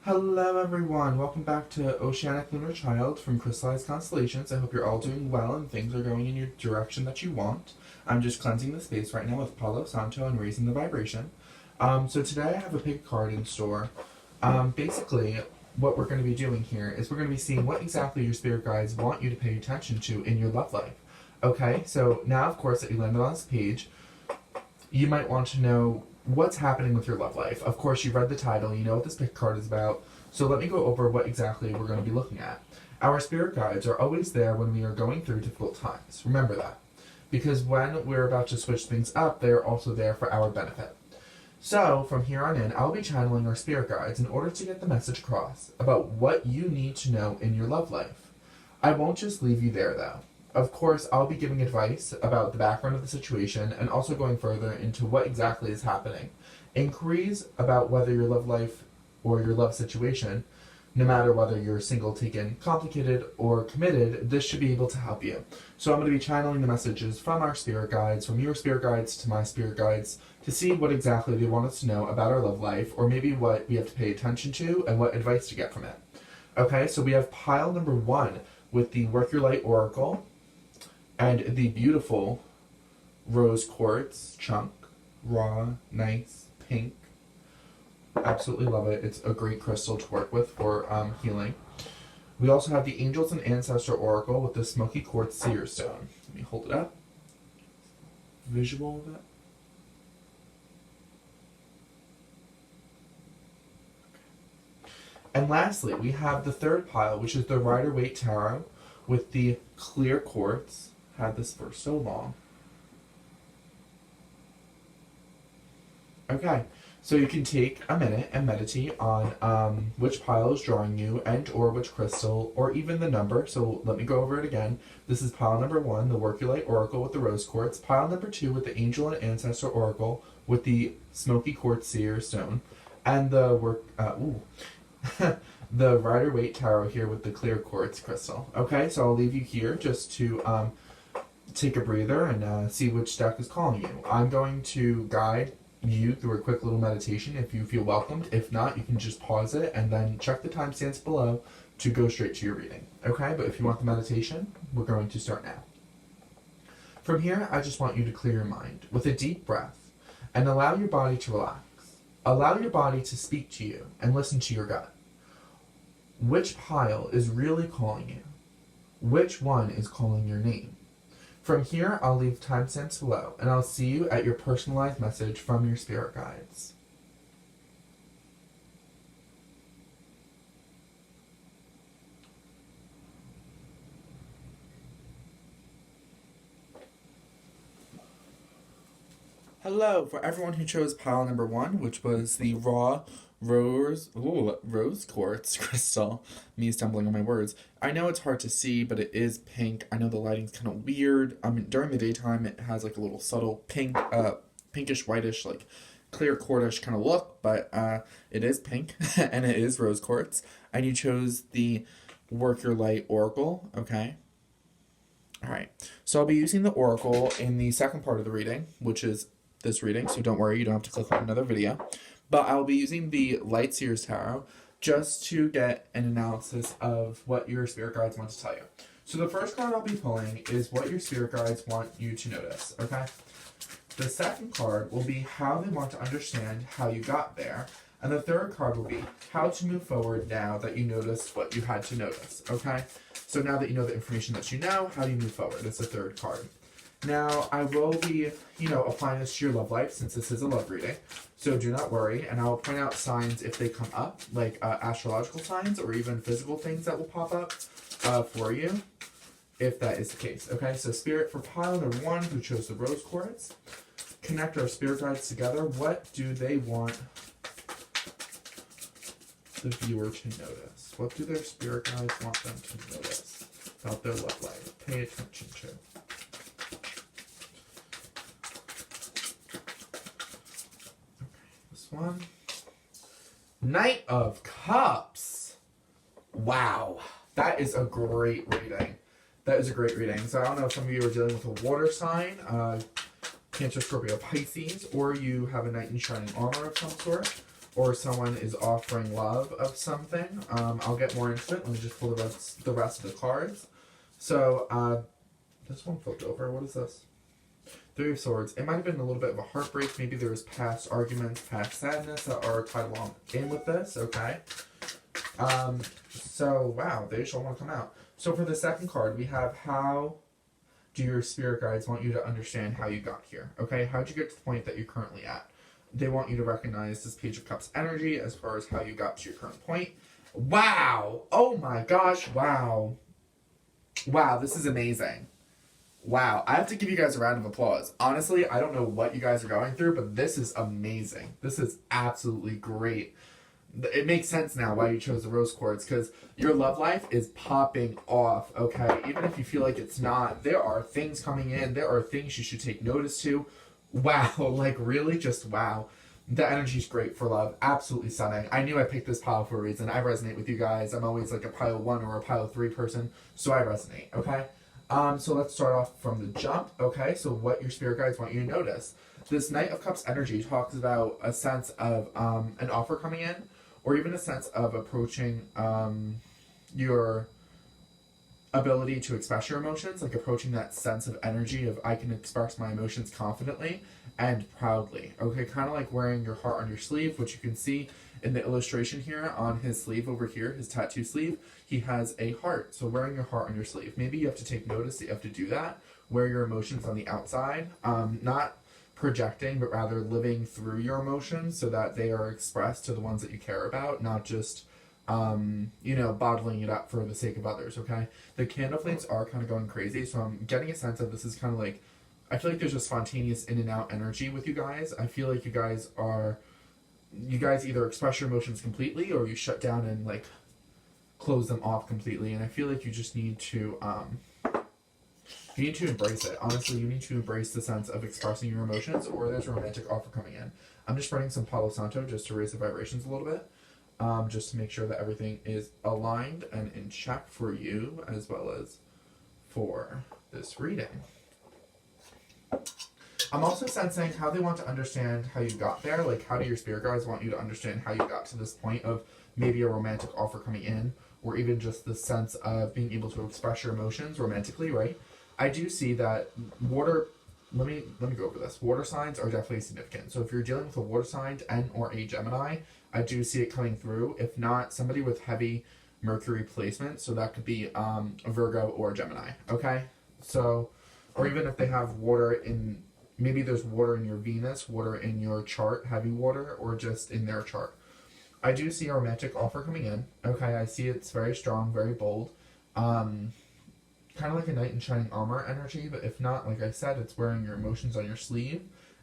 Hello everyone, welcome back to Oceanic Lunar Child from Crystallized Constellations. I hope you're all doing well and things are going in your direction that you want. I'm just cleansing the space right now with Palo Santo and raising the vibration. So today I have a big card in store. Basically, what we're going to be doing here is we're going to be seeing what exactly your spirit guides want you to pay attention to in your love life. Okay, so now of course that you landed on this page, you might want to know what's happening with your love life. Of course, you read the title, you know what this pick card is about, so let me go over what exactly we're going to be looking at. Our spirit guides are always there when we are going through difficult times. Remember that. Because when we're about to switch things up, they're also there for our benefit. So, from here on in, I'll be channeling our spirit guides in order to get the message across about what you need to know in your love life. I won't just leave you there, though. Of course, I'll be giving advice about the background of the situation and also going further into what exactly is happening. Inquiries about whether your love life or your love situation, no matter whether you're single, taken, complicated, or committed, this should be able to help you. So I'm going to be channeling the messages from our spirit guides, from your spirit guides to my spirit guides, to see what exactly they want us to know about our love life, or maybe what we have to pay attention to and what advice to get from it. Okay, so we have pile number 1 with the Work Your Light Oracle, and the beautiful rose quartz chunk, raw, nice, pink. Absolutely love it. It's a great crystal to work with for healing. We also have the Angels and Ancestor Oracle with the smoky quartz seer stone. Let me hold it up. Visual of it. And lastly, we have the third pile, which is the Rider-Waite Tarot with the clear quartz. Had this for so long. Okay, so you can take a minute and meditate on which pile is drawing you and or which crystal or even the number. So let me go over it again. This is pile number 1, the Work Your Light Oracle with the rose quartz. Pile number 2 with the Angel and Ancestor Oracle with the smoky quartz seer stone. And the the Rider-Waite Tarot here with the clear quartz crystal. Okay, so I'll leave you here just to take a breather and see which deck is calling you. I'm going to guide you through a quick little meditation if you feel welcomed. If not, you can just pause it and then check the timestamps below to go straight to your reading. Okay, but if you want the meditation, we're going to start now. From here, I just want you to clear your mind with a deep breath and allow your body to relax. Allow your body to speak to you and listen to your gut. Which pile is really calling you? Which one is calling your name? From here, I'll leave timestamps below, and I'll see you at your personalized message from your spirit guides. Hello, for everyone who chose pile number 1, which was the raw rose quartz crystal. Me stumbling on my words. I know it's hard to see, but it is pink. I know the lighting's kind of weird. I mean, during the daytime, it has like a little subtle pink, pinkish, whitish, like clear quartzish kind of look, but it is pink and it is rose quartz. And you chose the Work Your Light Oracle. Okay. All right. So I'll be using the Oracle in the second part of the reading, which is this reading. So don't worry, you don't have to click on another video. But I'll be using the Light Seers Tarot just to get an analysis of what your spirit guides want to tell you. So the first card I'll be pulling is what your spirit guides want you to notice, okay? The second card will be how they want to understand how you got there. And the third card will be how to move forward now that you noticed what you had to notice, okay? So now that you know the information that you know, how do you move forward? That's the third card. Now, I will be, applying this to your love life since this is a love reading. So do not worry, and I'll point out signs if they come up, like astrological signs or even physical things that will pop up for you, if that is the case. Okay, so Spirit, for pile number 1, who chose the rose quartz, connect our spirit guides together. What do they want the viewer to notice? What do their spirit guides want them to notice about their love life? Pay attention to. One. Knight of Cups. Wow. That is a great reading. That is a great reading. So I don't know if some of you are dealing with a water sign, Cancer, Scorpio, Pisces, or you have a knight in shining armor of some sort, or someone is offering love of something. I'll get more into it. Let me just pull the rest of the cards. So, this one flipped over. What is this? Three of Swords. It might have been a little bit of a heartbreak. Maybe there was past arguments, past sadness that are tied along in with this, okay? So, wow, they shall want to come out. So for the second card, we have how do your spirit guides want you to understand how you got here, okay? How'd you get to the point that you're currently at? They want you to recognize this Page of Cups energy as far as how you got to your current point. Wow! Oh my gosh, wow. Wow, this is amazing. Wow, I have to give you guys a round of applause. Honestly, I don't know what you guys are going through, but this is amazing. This is absolutely great. It makes sense now why you chose the rose quartz, because your love life is popping off, okay? Even if you feel like it's not, there are things coming in. There are things you should take notice to. Wow, like really just wow. The energy's great for love. Absolutely stunning. I knew I picked this pile for a reason. I resonate with you guys. I'm always like a pile 1 or a pile 3 person, so I resonate, okay? So let's start off from the jump, okay? So what your spirit guides want you to notice. This Knight of Cups energy talks about a sense of an offer coming in, or even a sense of approaching your ability to express your emotions, like approaching that sense of energy of I can express my emotions confidently and proudly, okay? Kind of like wearing your heart on your sleeve, which you can see in the illustration here on his sleeve over here, his tattoo sleeve, he has a heart. So wearing your heart on your sleeve. Maybe you have to take notice that you have to do that. Wear your emotions on the outside. Not projecting, but rather living through your emotions so that they are expressed to the ones that you care about, not just, bottling it up for the sake of others, okay? The candle flames are kind of going crazy, so I'm getting a sense of this is kind of like, I feel like there's a spontaneous in and out energy with you guys. I feel like you guys either express your emotions completely or you shut down and like close them off completely, and I feel like you just need to embrace it. Honestly, you need to embrace the sense of expressing your emotions, or there's a romantic offer coming in. I'm just spreading some Palo Santo just to raise the vibrations a little bit, just to make sure that everything is aligned and in check for you as well as for this reading. I'm also sensing how they want to understand how you got there. Like, how do your spirit guides want you to understand how you got to this point of maybe a romantic offer coming in, or even just the sense of being able to express your emotions romantically, right? I do see that water, let me go over this. Water signs are definitely significant. So if you're dealing with a water sign and or a Gemini, I do see it coming through. If not, somebody with heavy Mercury placement, so that could be a Virgo or a Gemini, okay? So, or even if they have water in, maybe there's water in your Venus, water in your chart, heavy water, or just in their chart. I do see a romantic offer coming in. Okay, I see it's very strong, very bold. Kind of like a knight in shining armor energy, but if not, like I said, it's wearing your emotions on your sleeve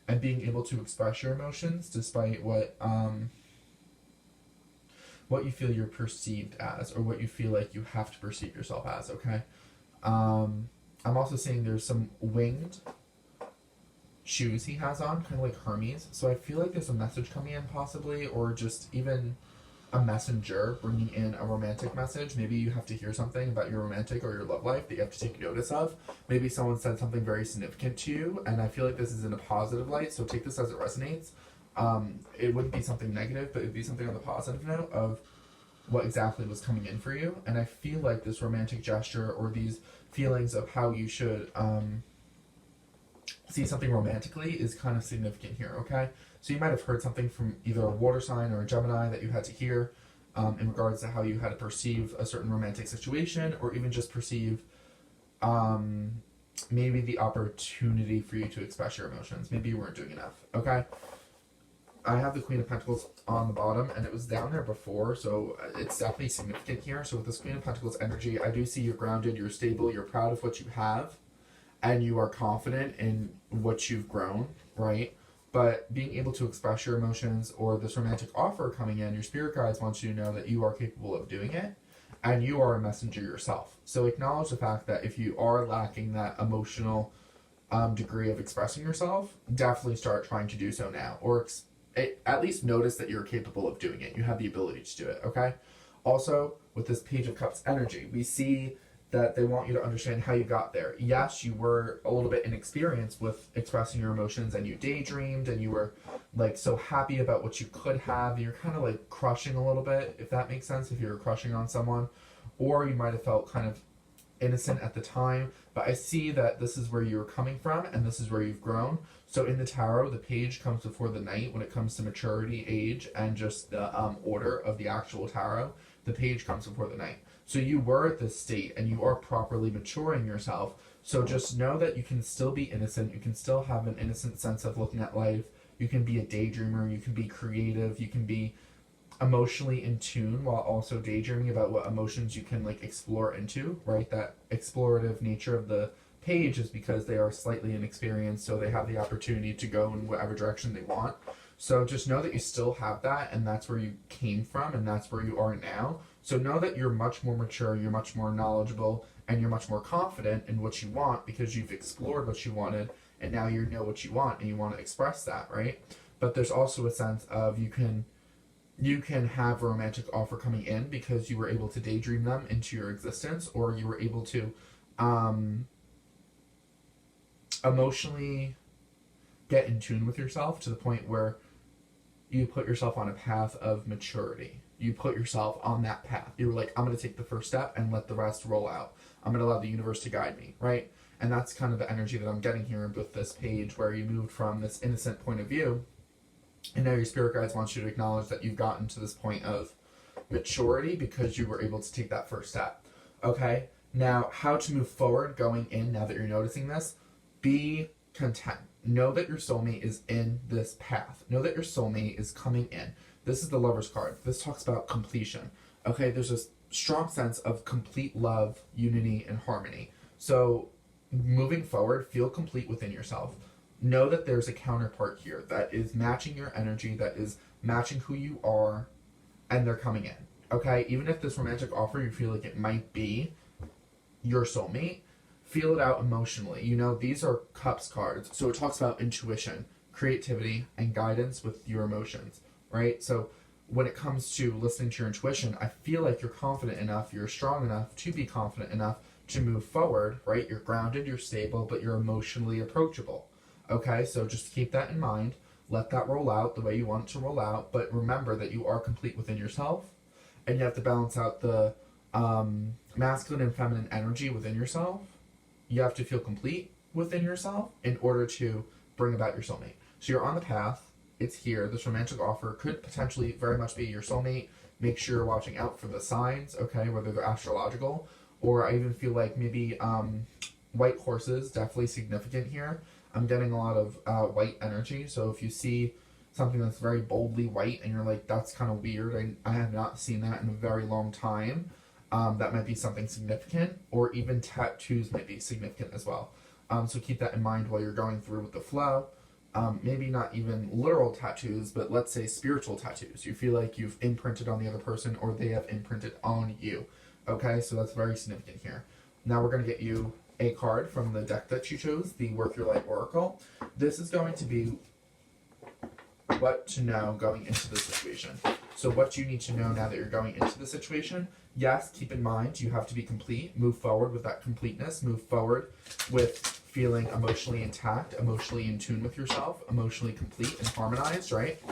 and being able to express your emotions despite what you feel you're perceived as, or what you feel like you have to perceive yourself as, okay? I'm also seeing there's some winged shoes he has on, kind of like Hermes. So I feel like there's a message coming in possibly, or just even a messenger bringing in a romantic message. Maybe you have to hear something about your romantic or your love life that you have to take notice of. Maybe someone said something very significant to you, and I feel like this is in a positive light, so take this as it resonates. It wouldn't be something negative, but it'd be something on the positive note of what exactly was coming in for you. And I feel like this romantic gesture or these feelings of how you should see something romantically is kind of significant here, okay? So you might have heard something from either a water sign or a Gemini that you had to hear in regards to how you had to perceive a certain romantic situation, or even just perceive maybe the opportunity for you to express your emotions. Maybe you weren't doing enough, okay? I have the Queen of Pentacles on the bottom, and it was down there before, so it's definitely significant here. So with this Queen of Pentacles energy, I do see you're grounded, you're stable, you're proud of what you have, and you are confident in what you've grown, right? But being able to express your emotions, or this romantic offer coming in, your spirit guides want you to know that you are capable of doing it, and you are a messenger yourself. So acknowledge the fact that if you are lacking that emotional degree of expressing yourself, definitely start trying to do so now, or at least notice that you're capable of doing it. You have the ability to do it, okay? Also, with this Page of Cups energy, we see that they want you to understand how you got there. Yes, you were a little bit inexperienced with expressing your emotions, and you daydreamed, and you were like so happy about what you could have. You're kind of like crushing a little bit, if that makes sense, if you were crushing on someone. Or you might have felt kind of innocent at the time, but I see that this is where you were coming from, and this is where you've grown. So in the tarot, the page comes before the knight when it comes to maturity, age, and just the order of the actual tarot. The page comes before the knight. So you were at this state, and you are properly maturing yourself. So just know that you can still be innocent. You can still have an innocent sense of looking at life. You can be a daydreamer. You can be creative. You can be emotionally in tune while also daydreaming about what emotions you can like explore into, right? That explorative nature of the page is because they are slightly inexperienced, so they have the opportunity to go in whatever direction they want. So just know that you still have that, and that's where you came from, and that's where you are now. So know that you're much more mature, you're much more knowledgeable, and you're much more confident in what you want because you've explored what you wanted, and now you know what you want, and you want to express that, right? But there's also a sense of you can have a romantic offer coming in because you were able to daydream them into your existence, or you were able to emotionally get in tune with yourself to the point where you put yourself on a path of maturity. You put yourself on that path. You were like, I'm going to take the first step and let the rest roll out. I'm going to allow the universe to guide me, right? And that's kind of the energy that I'm getting here with this page, where you moved from this innocent point of view, and now your spirit guides want you to acknowledge that you've gotten to this point of maturity because you were able to take that first step. Okay? Now, how to move forward going in, now that you're noticing this, be content. Know that your soulmate is in this path. Know that your soulmate is coming in. This is the Lover's card. This talks about completion. Okay? There's a strong sense of complete love, unity, and harmony. So, moving forward, feel complete within yourself. Know that there's a counterpart here that is matching your energy, that is matching who you are, and they're coming in. Okay? Even if this romantic offer, you feel like it might be your soulmate, feel it out emotionally. You know, these are Cups cards. So it talks about intuition, creativity, and guidance with your emotions, right? So when it comes to listening to your intuition, I feel like you're confident enough, you're strong enough to be confident enough to move forward, right? You're grounded, you're stable, but you're emotionally approachable. Okay, so just keep that in mind. Let that roll out the way you want it to roll out, but remember that you are complete within yourself, and you have to balance out the masculine and feminine energy within yourself. You have to feel complete within yourself in order to bring about your soulmate. So you're on the path. It's here. This romantic offer could potentially very much be your soulmate. Make sure you're watching out for the signs, okay, whether they're astrological, or I even feel like maybe white horses, definitely significant here. I'm getting a lot of white energy, so if you see something that's very boldly white and you're like, that's kind of weird, I have not seen that in a very long time, that might be something significant, or even tattoos might be significant as well. So keep that in mind while you're going through with the flow. Maybe not even literal tattoos, but let's say spiritual tattoos. You feel like you've imprinted on the other person, or they have imprinted on you. Okay, so that's very significant here. Now we're going to get you a card from the deck that you chose, the Work Your Light Oracle. This is going to be what to know going into the situation. So what you need to know now that you're going into the situation. Yes, keep in mind you have to be complete. Move forward with that completeness. Move forward with feeling emotionally intact, emotionally in tune with yourself, emotionally complete and harmonized, right?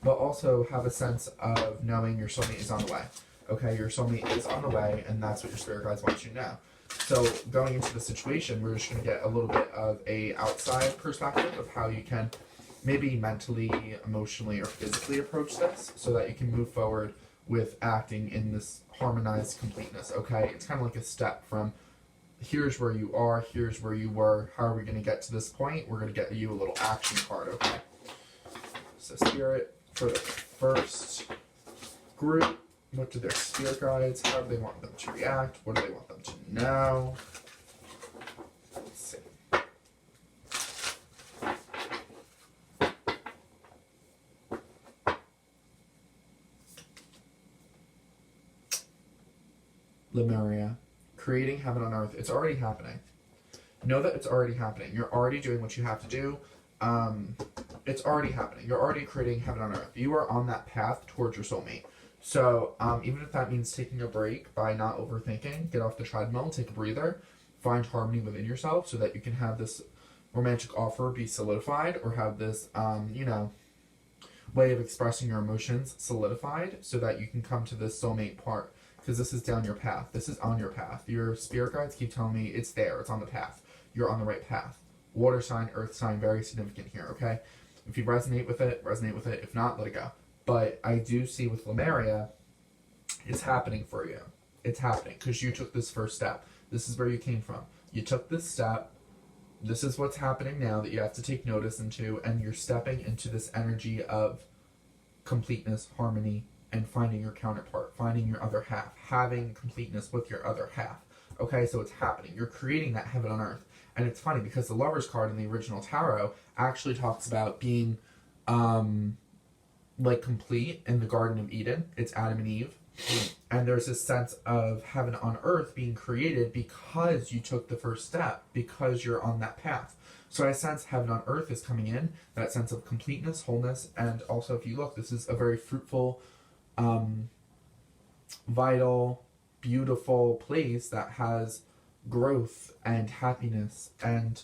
But also have a sense of knowing your soulmate is on the way. Okay, your soulmate is on the way, and that's what your spirit guides want you to know. So going into the situation, we're just going to get a little bit of a outside perspective of how you can maybe mentally, emotionally, or physically approach this so that you can move forward with acting in this harmonized completeness, okay? It's kind of like a step from here's where you are, here's where you were, how are we going to get to this point? We're going to get you a little action card, okay? So Spirit, for the first group, what do their spirit guides, how do they want them to react, what do they want them to know? Let's see. Lemuria, creating heaven on earth. It's already happening. Know that it's already happening. You're already doing what you have to do. It's already happening. You're already creating heaven on earth. You are on that path towards your soulmate. So even if that means taking a break by not overthinking, get off the treadmill, take a breather, find harmony within yourself so that you can have this romantic offer be solidified, or have this, way of expressing your emotions solidified so that you can come to this soulmate part. Because this is down your path. This is on your path. Your spirit guides keep telling me it's there. It's on the path. You're on the right path. Water sign, earth sign, very significant here, okay? If you resonate with it, resonate with it. If not, let it go. But I do see with Lemuria, it's happening for you. It's happening because you took this first step. This is where you came from. You took this step. This is what's happening now that you have to take notice into, and you're stepping into this energy of completeness, harmony, and finding your counterpart, finding your other half, having completeness with your other half. Okay, so it's happening. You're creating that heaven on earth. And it's funny because the Lover's card in the original tarot actually talks about being like complete in the Garden of Eden. It's Adam and Eve. And there's this sense of heaven on earth being created because you took the first step, because you're on that path. So I sense heaven on earth is coming in, that sense of completeness, wholeness, and also if you look, this is a very fruitful, vital, beautiful place that has growth and happiness, and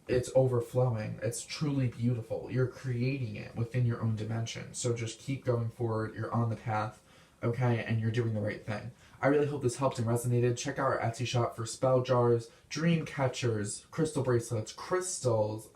it's overflowing. It's truly beautiful. You're creating it within your own dimension. So just keep going forward. You're on the path, okay, and you're doing the right thing. I really hope this helped and resonated. Check out our Etsy shop for spell jars, dream catchers, crystal bracelets, crystals.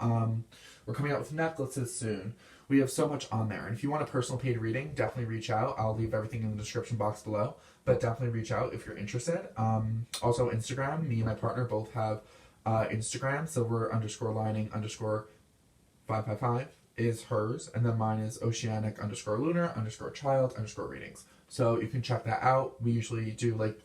We're coming out with necklaces soon. We have so much on there. And if you want a personal paid reading, definitely reach out. I'll leave everything in the description box below. But definitely reach out if you're interested. Also, Instagram. Me and my partner both have Instagram. Silver_lining_555 is hers. And then mine is Oceanic_lunar_child_readings. So you can check that out. We usually do like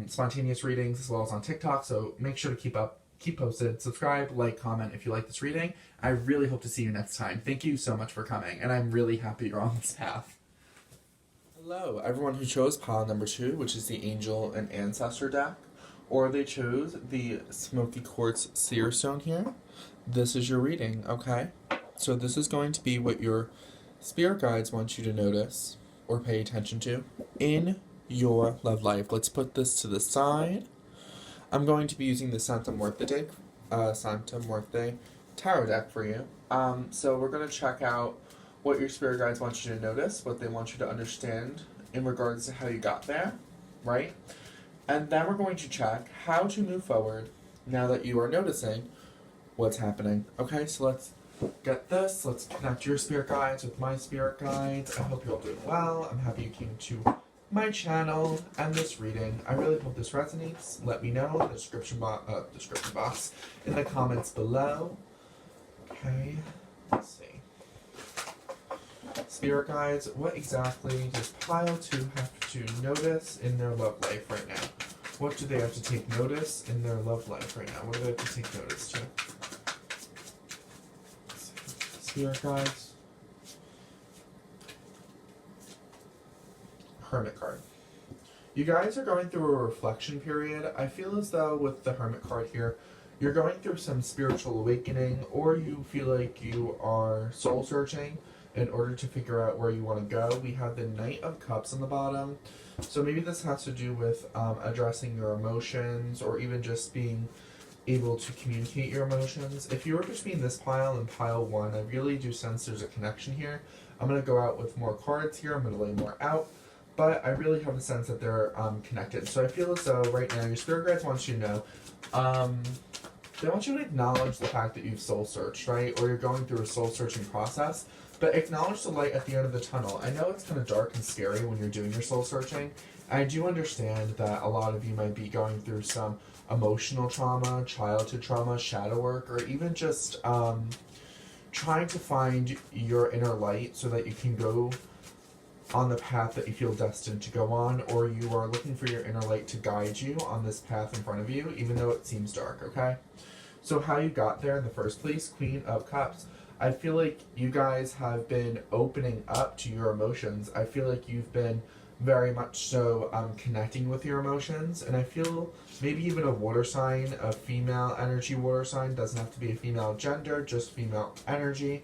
spontaneous readings as well as on TikTok. So make sure to keep posted, subscribe, like, comment if you like this reading. I really hope to see you next time. Thank you so much for coming, and I'm really happy you're on this path. Hello, everyone who chose pile number 2, which is the Angel and Ancestor deck, or they chose the Smoky Quartz Seer Stone here. This is your reading, okay? So this is going to be what your spirit guides want you to notice or pay attention to in your love life. Let's put this to the side. I'm going to be using the Santa Muerte tarot deck for you. So we're going to check out what your spirit guides want you to notice, what they want you to understand in regards to how you got there, right? And then we're going to check how to move forward now that you are noticing what's happening. Okay, so let's get this. Let's connect your spirit guides with my spirit guides. I hope you're all doing well. I'm happy you came to my channel and this reading. I really hope this resonates. Let me know in the description box in the comments below. Okay, let's see. Spirit guides, what exactly does pile 2 have to notice in their love life right now? What do they have to take notice in their love life right now? What do they have to take notice to? Spirit guides. Hermit card. You guys are going through a reflection period. I feel as though with the Hermit card here, you're going through some spiritual awakening, or you feel like you are soul searching in order to figure out where you want to go. We have the Knight of Cups on the bottom. So maybe this has to do with addressing your emotions, or even just being able to communicate your emotions. If you were between this pile and pile 1, I really do sense there's a connection here. I'm going to go out with more cards here. I'm going to lay more out. But I really have the sense that they're connected. So I feel as though right now your spirit guides want you to know, they want you to acknowledge the fact that you've soul searched, right? Or you're going through a soul searching process, but acknowledge the light at the end of the tunnel. I know it's kind of dark and scary when you're doing your soul searching. I do understand that a lot of you might be going through some emotional trauma, childhood trauma, shadow work, or even just trying to find your inner light so that you can go on the path that you feel destined to go on, or you are looking for your inner light to guide you on this path in front of you, even though it seems dark, okay? So how you got there in the first place, Queen of Cups. I feel like you guys have been opening up to your emotions. I feel like you've been very much so connecting with your emotions, and I feel maybe even a water sign, a female energy water sign, doesn't have to be a female gender, just female energy.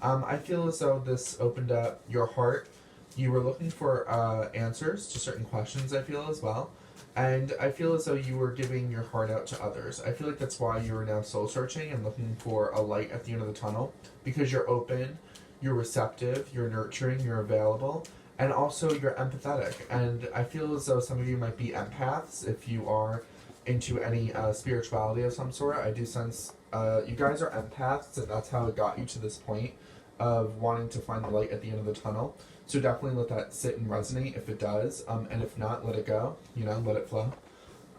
I feel as though this opened up your heart You were looking for answers to certain questions, I feel, as well. And I feel as though you were giving your heart out to others. I feel like that's why you are now soul searching and looking for a light at the end of the tunnel. Because you're open, you're receptive, you're nurturing, you're available, and also you're empathetic. And I feel as though some of you might be empaths if you are into any spirituality of some sort. I do sense you guys are empaths, and that's how it got you to this point of wanting to find the light at the end of the tunnel. So definitely let that sit and resonate if it does, and if not, let it go, you know, let it flow.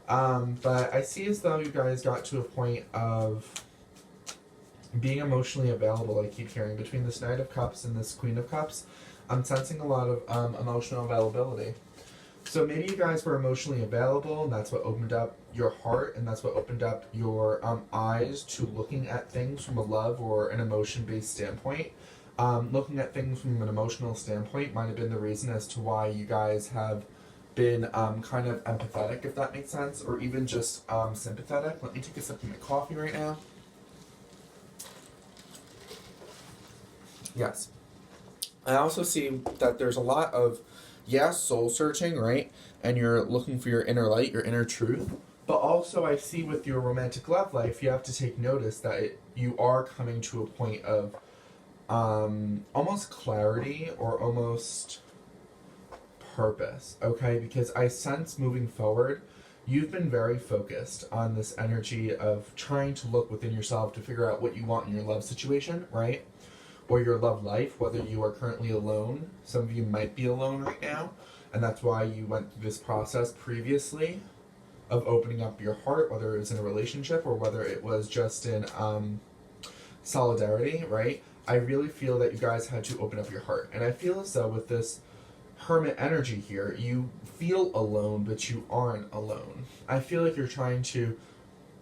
But I see as though you guys got to a point of being emotionally available. I keep hearing between this Knight of Cups and this Queen of Cups, I'm sensing a lot of emotional availability. So maybe you guys were emotionally available, and that's what opened up your heart, and that's what opened up your eyes to looking at things from a love or an emotion-based standpoint. Looking at things from an emotional standpoint might have been the reason as to why you guys have been kind of empathetic, if that makes sense, or even just sympathetic. Let me take a sip of my coffee right now. Yes. I also see that there's a lot of, yes, soul searching, right? And you're looking for your inner light, your inner truth. But also I see with your romantic love life, you have to take notice that you are coming to a point of almost clarity or almost purpose, okay? Because I sense moving forward, you've been very focused on this energy of trying to look within yourself to figure out what you want in your love situation, right? Or your love life, whether you are currently alone. Some of you might be alone right now, and that's why you went through this process previously of opening up your heart, whether it was in a relationship or whether it was just in solidarity, right? I really feel that you guys had to open up your heart. And I feel as though with this hermit energy here, you feel alone, but you aren't alone. I feel like you're trying to,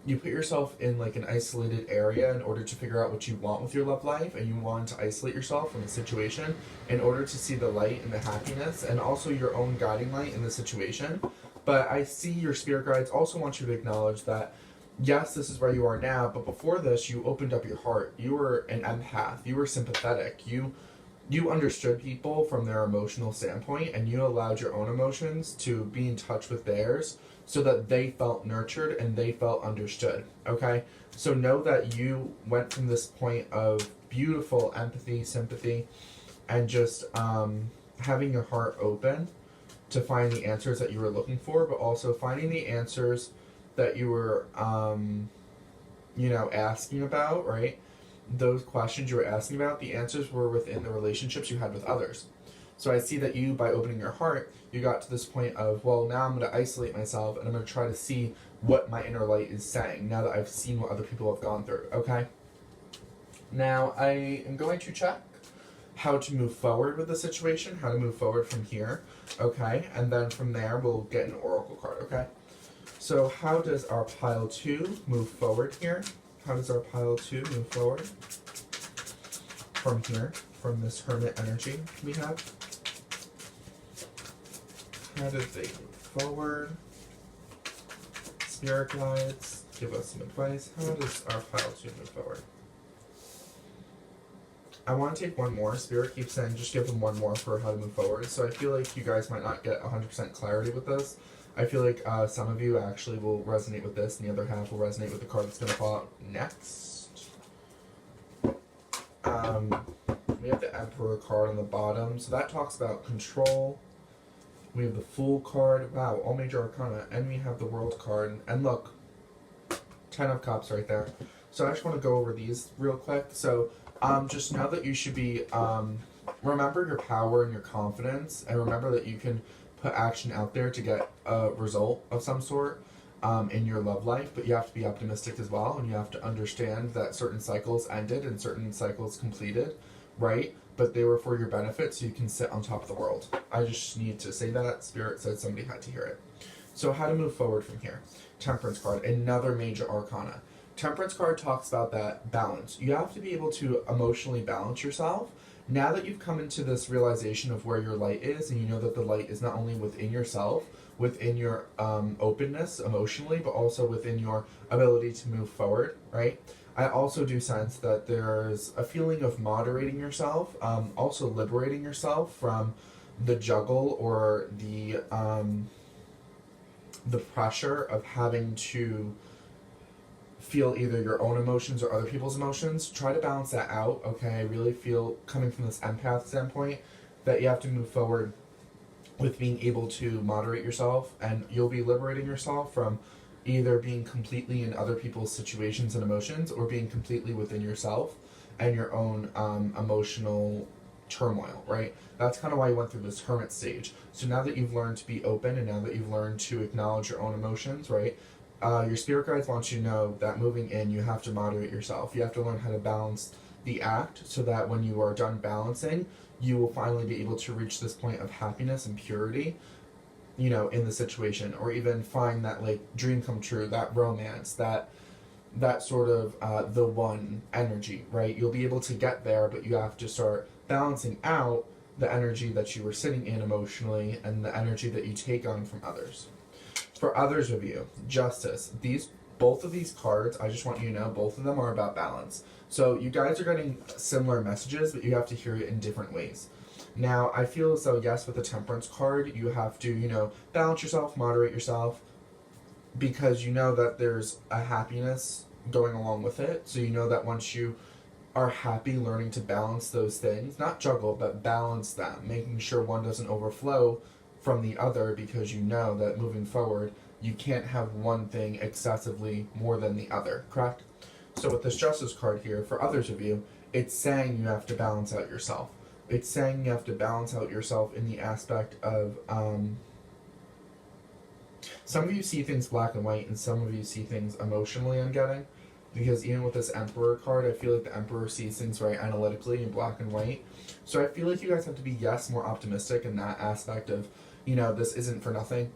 you put yourself in like an isolated area in order to figure out what you want with your love life, and you want to isolate yourself from the situation in order to see the light and the happiness and also your own guiding light in the situation. But I see your spirit guides also want you to acknowledge that yes, this is where you are now, but before this, you opened up your heart. You were an empath. You were sympathetic. You understood people from their emotional standpoint, and you allowed your own emotions to be in touch with theirs so that they felt nurtured and they felt understood, okay? So know that you went from this point of beautiful empathy, sympathy, and just having your heart open to find the answers that you were looking for, but also finding the answers that you were, asking about, right? Those questions you were asking about, the answers were within the relationships you had with others. So I see that you, by opening your heart, you got to this point of, well, now I'm going to isolate myself and I'm going to try to see what my inner light is saying now that I've seen what other people have gone through, okay? Now, I am going to check how to move forward with the situation, how to move forward from here, okay? And then from there, we'll get an oracle card, okay? So how does our pile 2 move forward here? How does our pile 2 move forward from here, from this hermit energy we have? How did they move forward? Spirit guides, give us some advice. How does our pile 2 move forward? I want to take one more. Spirit keeps saying just give them one more for how to move forward. So I feel like you guys might not get 100% clarity with this. I feel like some of you actually will resonate with this, and the other half will resonate with the card that's going to fall out next. We have the Emperor card on the bottom. So that talks about control. We have the Fool card. Wow, all major arcana. And we have the World card. And look, 10 of Cups right there. So I just want to go over these real quick. So just know that you should be, remember your power and your confidence, and remember that you can put action out there to get a result of some sort in your love life, but you have to be optimistic as well, and you have to understand that certain cycles ended and certain cycles completed, right? But they were for your benefit, so you can sit on top of the world. I just need to say that. Spirit said somebody had to hear it. So how to move forward from here? Temperance card, another major arcana. Temperance card talks about that balance. You have to be able to emotionally balance yourself. Now that you've come into this realization of where your light is, and you know that the light is not only within yourself, within your openness emotionally, but also within your ability to move forward, right? I also do sense that there's a feeling of moderating yourself, also liberating yourself from the juggle or the pressure of having to feel either your own emotions or other people's emotions. Try to balance that out, okay? I really feel, coming from this empath standpoint, that you have to move forward with being able to moderate yourself, and you'll be liberating yourself from either being completely in other people's situations and emotions or being completely within yourself and your own emotional turmoil, right? That's kind of why you went through this current stage. So now that you've learned to be open and now that you've learned to acknowledge your own emotions, right? Your spirit guides want you to know that moving in, you have to moderate yourself. You have to learn how to balance the act so that when you are done balancing, you will finally be able to reach this point of happiness and purity, you know, in the situation, or even find that like dream come true, that romance, that sort of the one energy, right? You'll be able to get there, but you have to start balancing out the energy that you were sitting in emotionally and the energy that you take on from others. For others of you, justice. Both of these cards, I just want you to know, both of them are about balance. So you guys are getting similar messages, but you have to hear it in different ways. Now, I feel as though, yes, with the temperance card, you have to, you know, balance yourself, moderate yourself, because you know that there's a happiness going along with it. So you know that once you are happy learning to balance those things, not juggle, but balance them, making sure one doesn't overflow from the other, because you know that moving forward, you can't have one thing excessively more than the other, correct? So with this justice card here, for others of you, it's saying you have to balance out yourself. It's saying you have to balance out yourself in the aspect of, some of you see things black and white, and some of you see things emotionally, I'm getting. Because even with this Emperor card, I feel like the Emperor sees things very analytically in black and white. So I feel like you guys have to be, yes, more optimistic in that aspect of, you know, this isn't for nothing.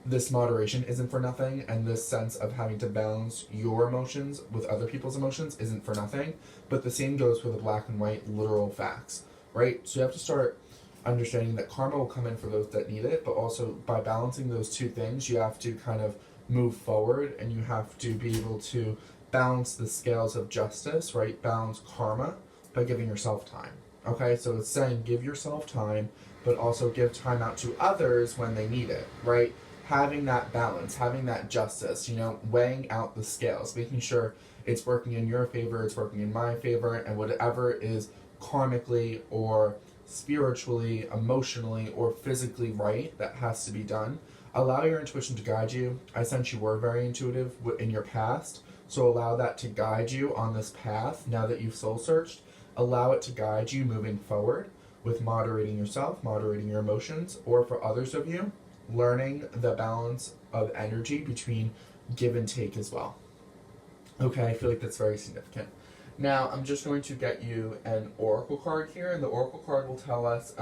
This moderation isn't for nothing, and this sense of having to balance your emotions with other people's emotions isn't for nothing. But the same goes for the black and white literal facts, right? So you have to start understanding that karma will come in for those that need it, but also by balancing those two things, you have to kind of move forward, and you have to be able to balance the scales of justice, right? Balance karma by giving yourself time. Okay, so it's saying give yourself time, but also give time out to others when they need it, right? Having that balance, having that justice, you know, weighing out the scales, making sure it's working in your favor, it's working in my favor, and whatever is karmically or spiritually, emotionally, or physically right that has to be done. Allow your intuition to guide you. I sense you were very intuitive in your past, so allow that to guide you on this path now that you've soul searched. Allow it to guide you moving forward with moderating yourself, moderating your emotions, or for others of you, learning the balance of energy between give and take as well. Okay, I feel like that's very significant. Now, I'm just going to get you an oracle card here, and the oracle card will tell us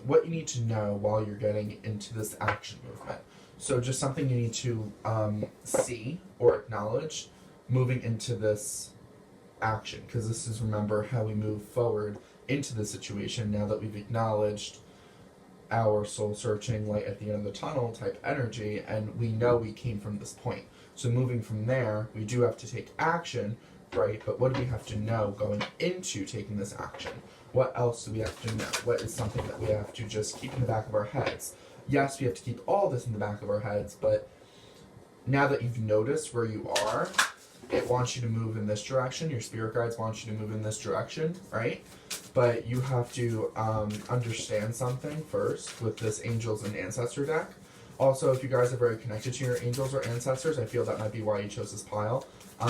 what you need to know while you're getting into this action movement. So just something you need to see or acknowledge moving into this action, because this is, remember, how we move forward into the situation now that we've acknowledged our soul searching, light at the end of the tunnel type energy, and we know we came from this point. So moving from there, we do have to take action, right? But what do we have to know going into taking this action? What else do we have to know? What is something that we have to just keep in the back of our heads? Yes, we have to keep all this in the back of our heads, but now that you've noticed where you are, it wants you to move in this direction. Your spirit guides want you to move in this direction, right? But you have to understand something first with this Angels and Ancestor deck. Also, if you guys are very connected to your angels or ancestors, I feel that might be why you chose this pile.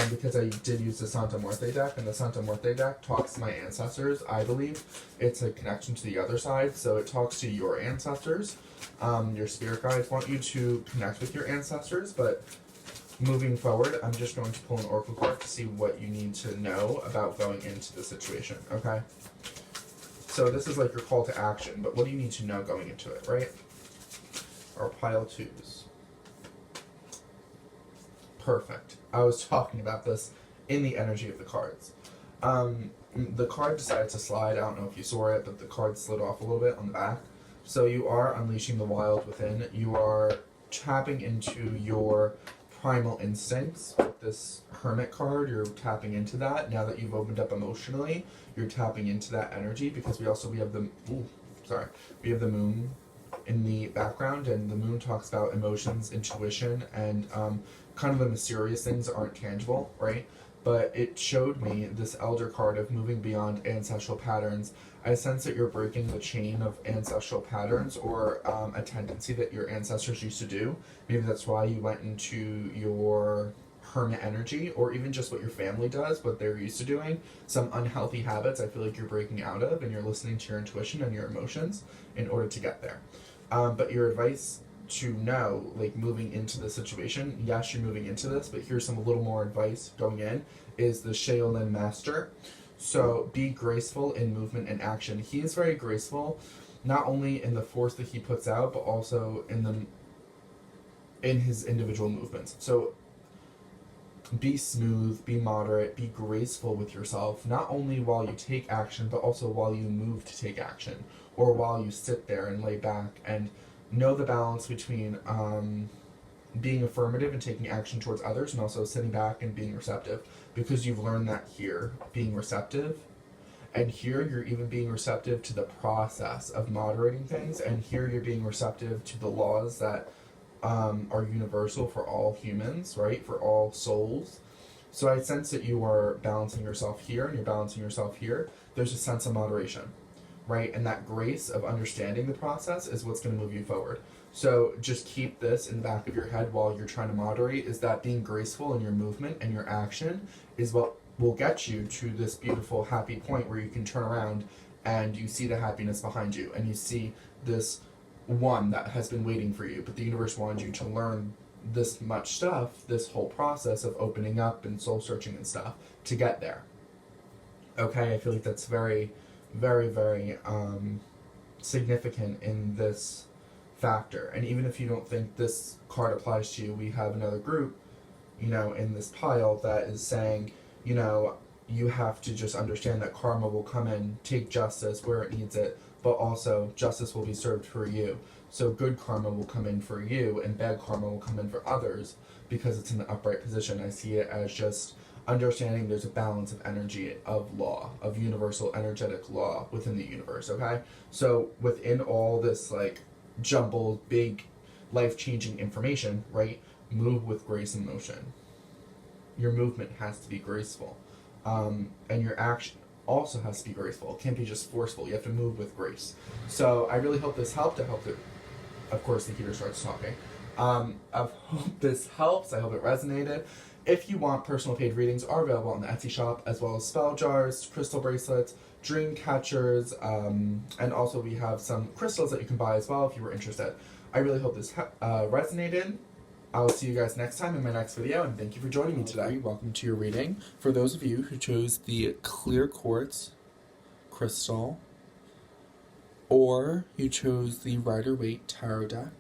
Because I did use the Santa Muerte deck, and the Santa Muerte deck talks to my ancestors, I believe. It's a connection to the other side, so it talks to your ancestors. Your spirit guides want you to connect with your ancestors, but moving forward, I'm just going to pull an oracle card to see what you need to know about going into the situation, okay? So this is like your call to action, but what do you need to know going into it, right? Or pile twos. Perfect. I was talking about this in the energy of the cards. The card decided to slide. I don't know if you saw it, but the card slid off a little bit on the back. So you are unleashing the wild within. You are tapping into your primal instincts. With this Hermit card, you're tapping into that. Now that you've opened up emotionally, you're tapping into that energy, because we have the we have the moon in the background, and the moon talks about emotions, intuition, and kind of the mysterious things that aren't tangible, right? But it showed me this Elder card of moving beyond ancestral patterns. I sense that you're breaking the chain of ancestral patterns, or a tendency that your ancestors used to do. Maybe that's why you went into your hermit energy, or even just what your family does, what they're used to doing. Some unhealthy habits I feel like you're breaking out of, and you're listening to your intuition and your emotions in order to get there. But your advice to know, like, moving into the situation, yes, you're moving into this, but here's some little more advice going in, is the Shaolin Master. So be graceful in movement and action. He is very graceful, not only in the force that he puts out, but also in his individual movements. So be smooth, be moderate, be graceful with yourself, not only while you take action, but also while you move to take action, or while you sit there and lay back, and know the balance between being affirmative and taking action towards others, and also sitting back and being receptive, because you've learned that here, being receptive, and here you're even being receptive to the process of moderating things, and here you're being receptive to the laws that are universal for all humans, right? For all souls. So I sense that you are balancing yourself here, and you're balancing yourself here. There's a sense of moderation, right? And that grace of understanding the process is what's going to move you forward. So just keep this in the back of your head while you're trying to moderate, is that being graceful in your movement and your action is what will get you to this beautiful, happy point where you can turn around and you see the happiness behind you, and you see this one that has been waiting for you. But the universe wanted you to learn this much stuff, this whole process of opening up and soul searching and stuff to get there. Okay, I feel like that's very, very, very significant in this factor. And even if you don't think this card applies to you, we have another group, in this pile that is saying, you have to just understand that karma will come in, take justice where it needs it, but also justice will be served for you. So good karma will come in for you, and bad karma will come in for others, because it's in the upright position. I see it as just understanding there's a balance of energy, of law, of universal energetic law within the universe, okay? So within all this, like, jumbled, big, life-changing information, right, move with grace and motion. Your movement has to be graceful. And your action also has to be graceful. It can't be just forceful. You have to move with grace. So I really hope this helped. I hope that, of course, the heater starts talking. I hope this helps. I hope it resonated. If you want, personal paid readings are available on the Etsy shop, as well as spell jars, crystal bracelets, dream catchers, and also we have some crystals that you can buy as well if you were interested. I really hope this resonated. I'll see you guys next time in my next video, and thank you for joining me today. Welcome to your reading. For those of you who chose the clear quartz crystal, or you chose the Rider-Waite tarot deck,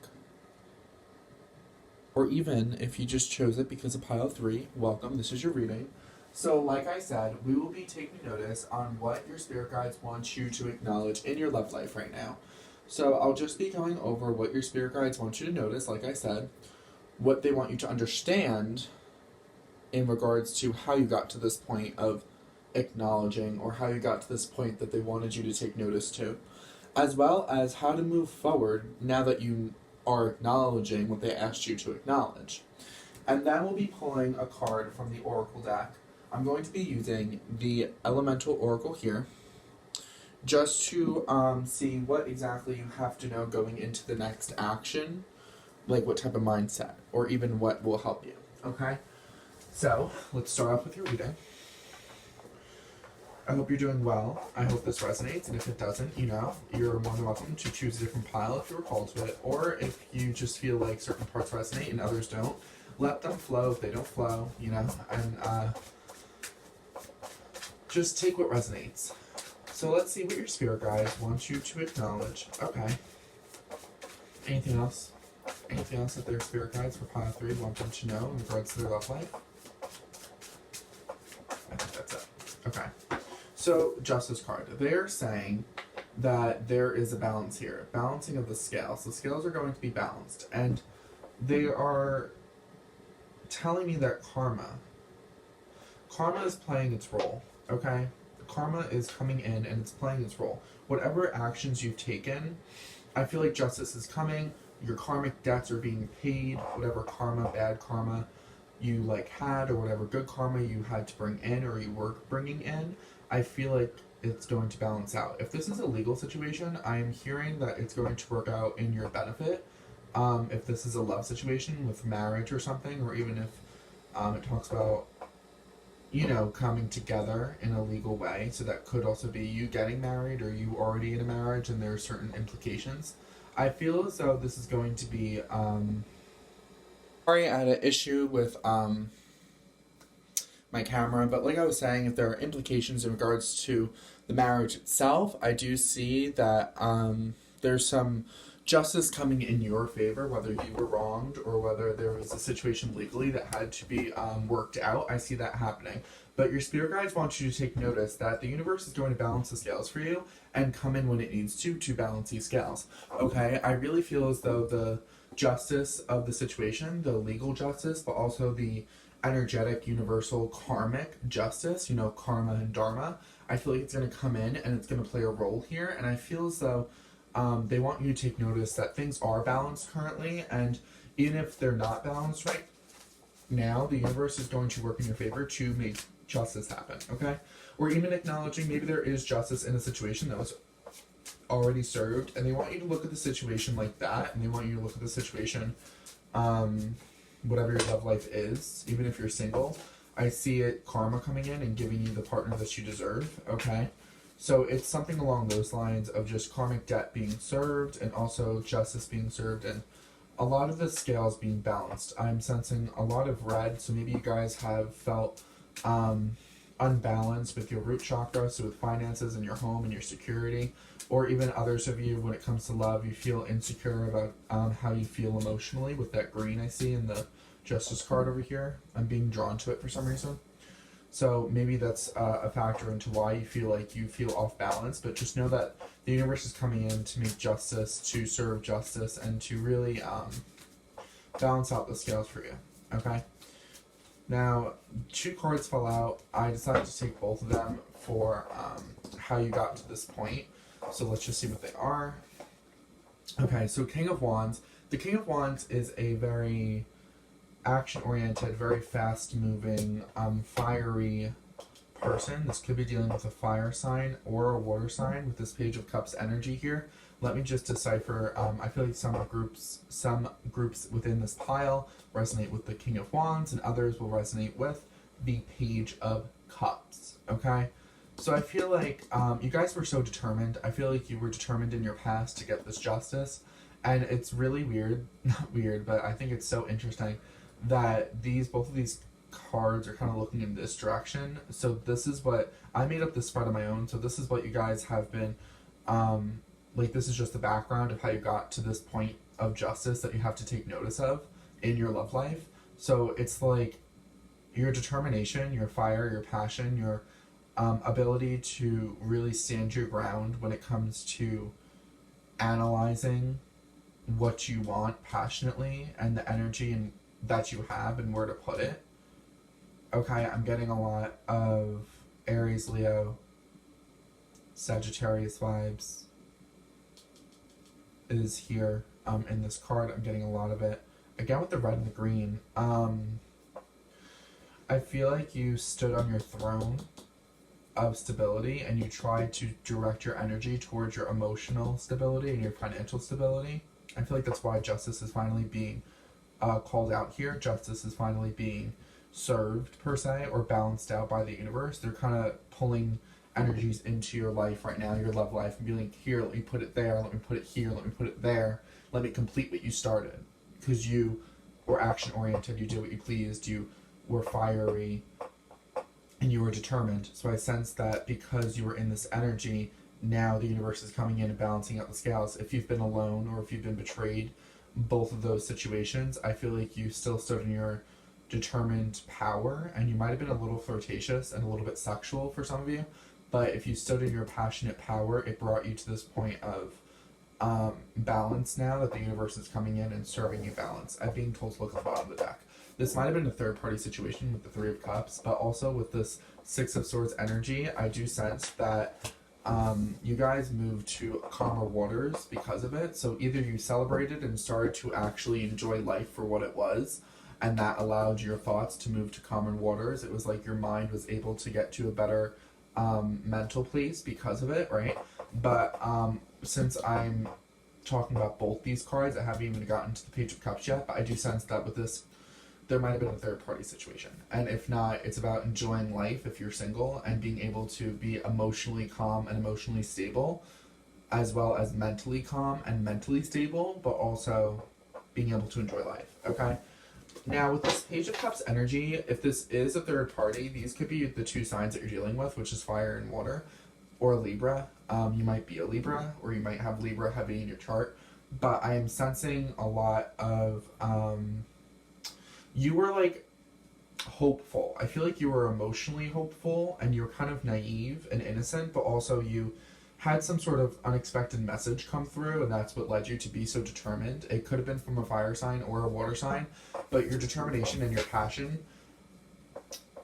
or even if you just chose it because of pile 3, welcome, this is your reading. So like I said, we will be taking notice on what your spirit guides want you to acknowledge in your love life right now. So I'll just be going over what your spirit guides want you to notice, like I said, what they want you to understand in regards to how you got to this point of acknowledging, or how you got to this point that they wanted you to take notice to, as well as how to move forward now that you are acknowledging what they asked you to acknowledge. And then we'll be pulling a card from the Oracle deck. I'm going to be using the Elemental Oracle here, just to see what exactly you have to know going into the next action, like what type of mindset, or even what will help you, okay? So, let's start off with your reading. I hope you're doing well. I hope this resonates, and if it doesn't, you're more than welcome to choose a different pile if you're called to it, or if you just feel like certain parts resonate and others don't, let them flow. If they don't flow, and just take what resonates. So let's see what your spirit guides want you to acknowledge. Okay. Anything else? Anything else that their spirit guides for pile 3 want them to know in regards to their love life? I think that's it. Okay. So, Justice card. They're saying that there is a balance here. Balancing of the scales. The scales are going to be balanced. And they are telling me that karma is playing its role, okay? Karma is coming in and it's playing its role. Whatever actions you've taken, I feel like justice is coming. Your karmic debts are being paid. Whatever karma, bad karma you like had, or whatever good karma you had to bring in or you were bringing in, I feel like it's going to balance out. If this is a legal situation, I am hearing that it's going to work out in your benefit. If this is a love situation with marriage or something, or even if it talks about, you know, coming together in a legal way, so that could also be you getting married or you already in a marriage and there are certain implications. I feel as though this is going to be, sorry, I had an issue with, my camera, but like I was saying, if there are implications in regards to the marriage itself, I do see that, there's some justice coming in your favor, whether you were wronged or whether there was a situation legally that had to be worked out. I see that happening. But your spirit guides want you to take notice that the universe is going to balance the scales for you and come in when it needs to balance these scales. Okay? I really feel as though the justice of the situation, the legal justice, but also the energetic, universal, karmic justice, you know, karma and dharma, I feel like it's going to come in and it's going to play a role here. And I feel as though they want you to take notice that things are balanced currently, and even if they're not balanced right now, the universe is going to work in your favor to make justice happen, okay? Or even acknowledging maybe there is justice in a situation that was already served, and they want you to look at the situation like that, and they want you to look at the situation, whatever your love life is, even if you're single. I see it karma coming in and giving you the partner that you deserve, okay? So it's something along those lines of just karmic debt being served and also justice being served and a lot of the scales being balanced. I'm sensing a lot of red, so maybe you guys have felt unbalanced with your root chakra, so with finances and your home and your security, or even others of you, when it comes to love, you feel insecure about how you feel emotionally with that green I see in the justice card over here. I'm being drawn to it for some reason. So maybe that's a factor into why you feel off balance, but just know that the universe is coming in to make justice, to serve justice, and to really balance out the scales for you, okay? Now, 2 cards fell out. I decided to take both of them for how you got to this point. So let's just see what they are. Okay, so King of Wands. The King of Wands is a very action-oriented, very fast-moving, fiery person. This could be dealing with a fire sign or a water sign with this Page of Cups energy here. Let me just decipher. I feel like some groups within this pile resonate with the King of Wands, and others will resonate with the Page of Cups. Okay, so I feel like you guys were so determined. I feel like you were determined in your past to get this justice, and it's really weird. Not weird, but I think it's so interesting that both of these cards are kind of looking in this direction. So this is what I made up this spread on my own. So this is what you guys have been this is just the background of how you got to this point of justice that you have to take notice of in your love life. So it's like your determination, your fire, your passion, your ability to really stand your ground when it comes to analyzing what you want passionately and the energy and that you have and where to put it. Okay, I'm getting a lot of Aries, Leo, Sagittarius vibes is here in this card. I'm getting a lot of it. Again with the red and the green. I feel like you stood on your throne of stability and you tried to direct your energy towards your emotional stability and your financial stability. I feel like that's why justice is finally being called out here. Justice is finally being served, per se, or balanced out by the universe. They're kind of pulling energies into your life right now, your love life, and being like, here, let me put it there, let me put it here, let me put it there, let me complete what you started. Because you were action-oriented, you did what you pleased, you were fiery, and you were determined. So I sense that because you were in this energy, now the universe is coming in and balancing out the scales. If you've been alone or if you've been betrayed, both of those situations, I feel like you still stood in your determined power, and you might have been a little flirtatious and a little bit sexual for some of you, but if you stood in your passionate power, it brought you to this point of balance now that the universe is coming in and serving you balance. I'm being told to look at the bottom of the deck. This might have been a third-party situation with the Three of Cups, but also with this Six of Swords energy, I do sense that you guys moved to calmer waters because of it. So either you celebrated and started to actually enjoy life for what it was, and that allowed your thoughts to move to calmer waters. It was like your mind was able to get to a better mental place because of it, right? But since I'm talking about both these cards, I haven't even gotten to the Page of Cups yet, but I do sense that with this, there might have been a third-party situation. And if not, it's about enjoying life if you're single and being able to be emotionally calm and emotionally stable, as well as mentally calm and mentally stable, but also being able to enjoy life, okay? Now, with this Page of Cups energy, if this is a third party, these could be the two signs that you're dealing with, which is fire and water, or Libra. You might be a Libra, or you might have Libra heavy in your chart, but I am sensing a lot of, you were like hopeful. I feel like you were emotionally hopeful, and you were kind of naive and innocent, but also you had some sort of unexpected message come through, and that's what led you to be so determined. It could have been from a fire sign or a water sign, but your determination and your passion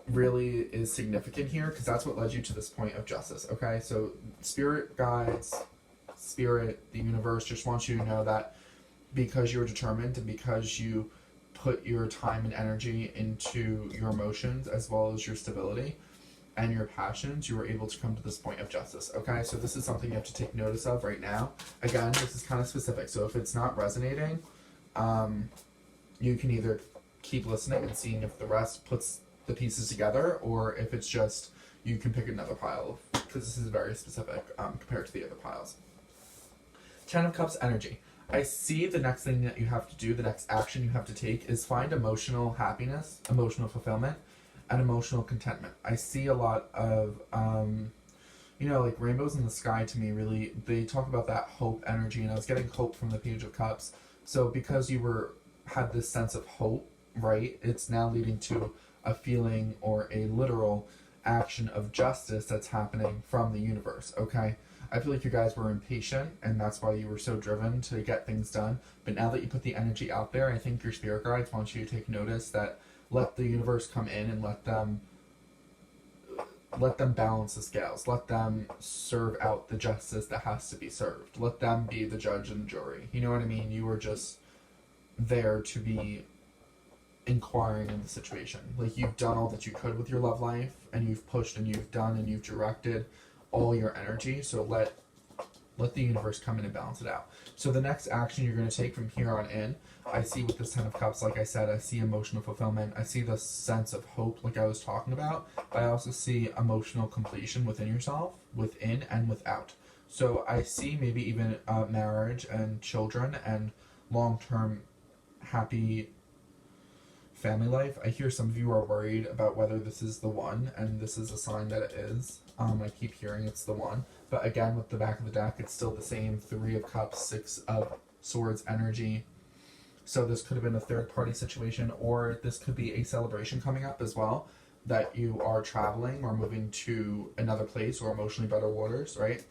really is significant here, because that's what led you to this point of justice, okay? So spirit guides, spirit, the universe just wants you to know that because you're determined and because you put your time and energy into your emotions as well as your stability and your passions, you were able to come to this point of justice, okay? So this is something you have to take notice of right now. Again, this is kind of specific, so if it's not resonating, you can either keep listening and seeing if the rest puts the pieces together, or if it's just, you can pick another pile, because this is very specific compared to the other piles. Ten of Cups energy. I see the next thing that you have to do, the next action you have to take, is find emotional happiness, emotional fulfillment, and emotional contentment. I see a lot of, like rainbows in the sky to me really, they talk about that hope energy, and I was getting hope from the Page of Cups. So because you had this sense of hope, right, it's now leading to a feeling or a literal action of justice that's happening from the universe, okay? I feel like you guys were impatient, and that's why you were so driven to get things done. But now that you put the energy out there, I think your spirit guides want you to take notice that let the universe come in and let them balance the scales. Let them serve out the justice that has to be served. Let them be the judge and the jury. You know what I mean? You were just there to be inquiring in the situation. Like, you've done all that you could with your love life, and you've pushed and you've done and you've directed all your energy, so let the universe come in and balance it out. So the next action you're going to take from here on in, I see with this Ten of Cups, like I said, I see emotional fulfillment, I see the sense of hope like I was talking about, but I also see emotional completion within yourself, within and without. So I see maybe even marriage and children and long-term happy family life. I hear some of you are worried about whether this is the one, and this is a sign that it is. I keep hearing it's the one, but again, with the back of the deck, it's still the same Three of Cups, Six of Swords energy. So this could have been a third-party situation, or this could be a celebration coming up as well, that you are traveling or moving to another place or emotionally better waters, right?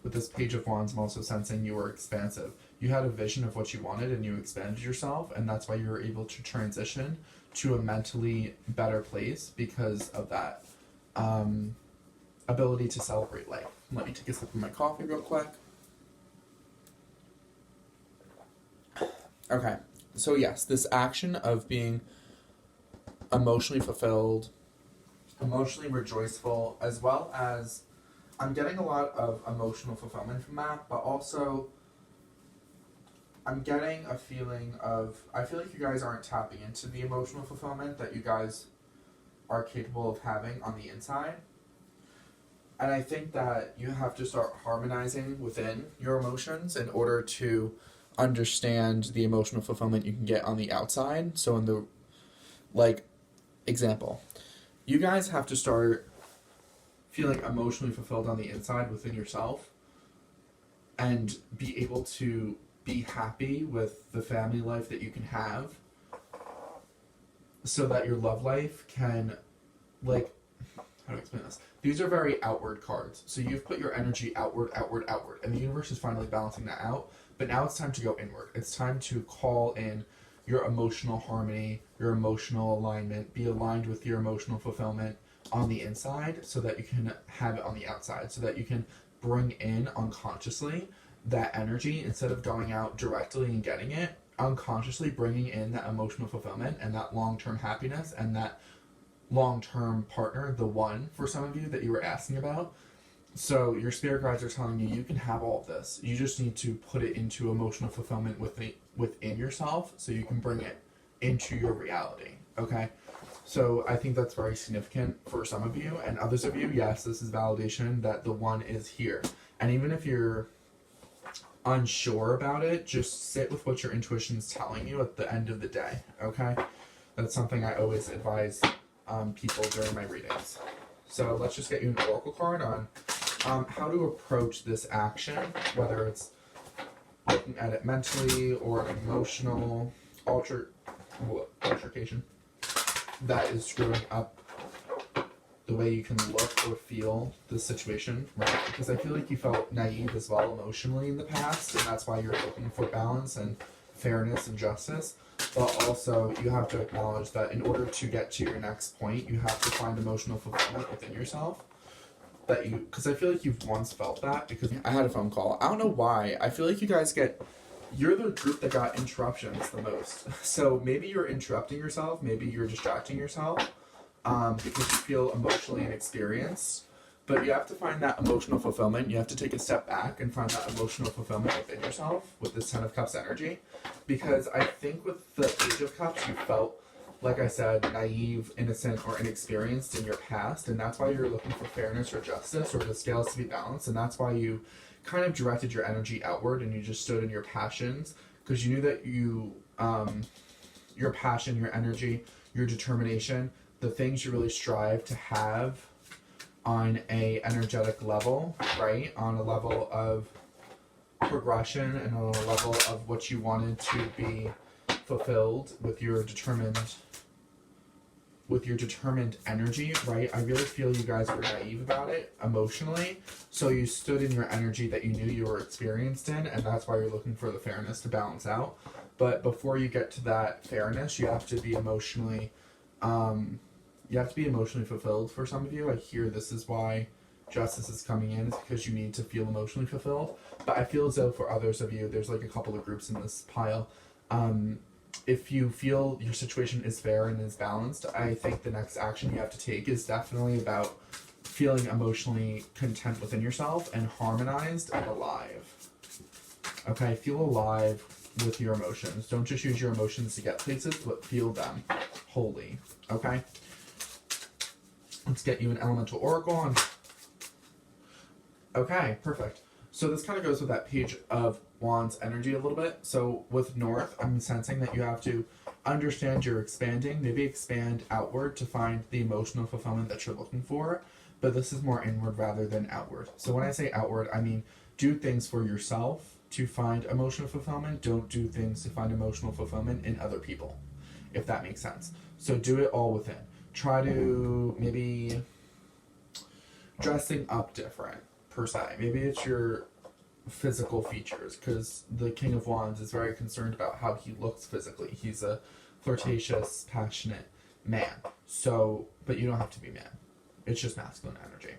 With this Page of Wands, I'm also sensing you were expansive. You had a vision of what you wanted, and you expanded yourself, and that's why you were able to transition to a mentally better place because of that ability to celebrate life. Let me take a sip of my coffee real quick. Okay, so yes, this action of being emotionally fulfilled, emotionally rejoiceful, as well as I'm getting a lot of emotional fulfillment from that, but also I'm getting a feeling of, I feel like you guys aren't tapping into the emotional fulfillment that you guys are capable of having on the inside. And I think that you have to start harmonizing within your emotions in order to understand the emotional fulfillment you can get on the outside. So in the, example, you guys have to start feeling emotionally fulfilled on the inside within yourself and be able to be happy with the family life that you can have so that your love life can, how do I explain this? These are very outward cards. So you've put your energy outward, and the universe is finally balancing that out. But now it's time to go inward. It's time to call in your emotional harmony, your emotional alignment, be aligned with your emotional fulfillment on the inside so that you can have it on the outside, so that you can bring in unconsciously that energy instead of going out directly and getting it, unconsciously bringing in that emotional fulfillment and that long-term happiness and that long-term partner, the one for some of you that you were asking about. So your spirit guides are telling you you can have all of this. You just need to put it into emotional fulfillment within yourself so you can bring it into your reality. Okay? So I think that's very significant for some of you, and others of you, yes, this is validation that the one is here. And even if you're unsure about it, just sit with what your intuition is telling you at the end of the day. Okay? That's something I always advise people during my readings. So let's just get you an oracle card on how to approach this action, whether it's looking at it mentally or an emotional altercation that is screwing up the way you can look or feel the situation, right? Because I feel like you felt naive as well emotionally in the past, and that's why you're looking for balance and fairness and justice. But also, you have to acknowledge that in order to get to your next point, you have to find emotional fulfillment within yourself. Because I feel like you've once felt that, because I had a phone call. I don't know why. I feel like you guys you're the group that got interruptions the most. So maybe you're interrupting yourself, maybe you're distracting yourself, because you feel emotionally inexperienced. But you have to find that emotional fulfillment. You have to take a step back and find that emotional fulfillment within yourself with this Ten of Cups energy. Because I think with the Page of Cups, you felt, like I said, naive, innocent, or inexperienced in your past. And that's why you're looking for fairness or justice or the scales to be balanced. And that's why you kind of directed your energy outward and you just stood in your passions. Because you knew that your passion, your energy, your determination, the things you really strive to have on a energetic level, right? On a level of progression and on a level of what you wanted to be fulfilled with your determined energy, right? I really feel you guys were naive about it emotionally. So you stood in your energy that you knew you were experienced in, and that's why you're looking for the fairness to balance out. But before you get to that fairness, you have to be emotionally fulfilled for some of you. I hear this is why justice is coming in, is because you need to feel emotionally fulfilled. But I feel as though for others of you, there's like a couple of groups in this pile. If you feel your situation is fair and is balanced, I think the next action you have to take is definitely about feeling emotionally content within yourself and harmonized and alive. Okay, feel alive with your emotions. Don't just use your emotions to get places, but feel them wholly. Okay? Let's get you an elemental oracle on. Okay, perfect. So this kind of goes with that Page of Wands energy a little bit. So with North, I'm sensing that you have to understand you're expanding, maybe expand outward to find the emotional fulfillment that you're looking for, but this is more inward rather than outward. So when I say outward, I mean do things for yourself to find emotional fulfillment. Don't do things to find emotional fulfillment in other people, if that makes sense. So do it all within. Try to maybe dressing up different, per se. Maybe it's your physical features, because the King of Wands is very concerned about how he looks physically. He's a flirtatious, passionate man. So, but you don't have to be man. It's just masculine energy.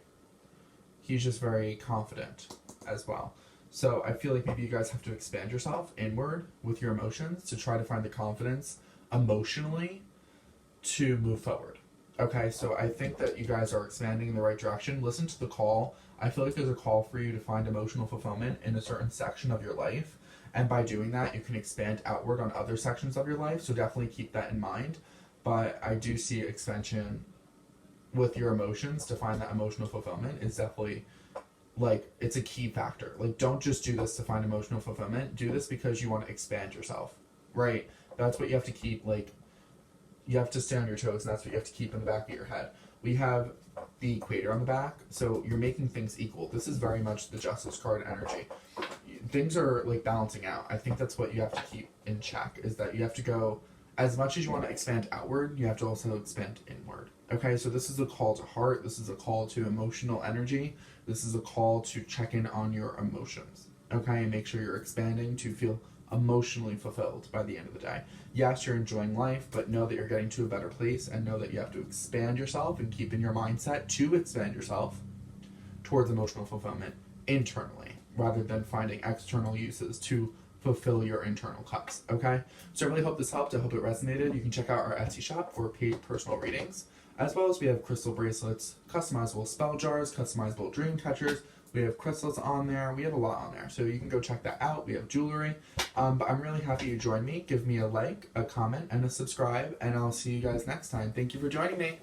He's just very confident as well. So I feel like maybe you guys have to expand yourself inward with your emotions to try to find the confidence emotionally to move forward. Okay, so I think that you guys are expanding in the right direction. Listen to the call. I feel like there's a call for you to find emotional fulfillment in a certain section of your life. And by doing that, you can expand outward on other sections of your life. So definitely keep that in mind. But I do see expansion with your emotions to find that emotional fulfillment is definitely, like, it's a key factor. Like, don't just do this to find emotional fulfillment. Do this because you want to expand yourself, right? That's what you have to keep, like, you have to stay on your toes, and that's what you have to keep in the back of your head. We have the equator on the back, so you're making things equal. This is very much the Justice card energy. Things are, like, balancing out. I think that's what you have to keep in check, is that you have to go, as much as you want to expand outward, you have to also expand inward. Okay, so this is a call to heart. This is a call to emotional energy. This is a call to check in on your emotions. Okay, and make sure you're expanding to feel emotionally fulfilled by the end of the day. Yes, you're enjoying life, but know that you're getting to a better place, and know that you have to expand yourself and keep in your mindset to expand yourself towards emotional fulfillment internally, rather than finding external uses to fulfill your internal cups. Okay? So I really hope this helped. I hope it resonated. You can check out our Etsy shop for paid personal readings, as well as we have crystal bracelets, customizable spell jars, customizable dream catchers. We have crystals on there. We have a lot on there. So you can go check that out. We have jewelry. But I'm really happy you joined me. Give me a like, a comment, and a subscribe, and I'll see you guys next time. Thank you for joining me.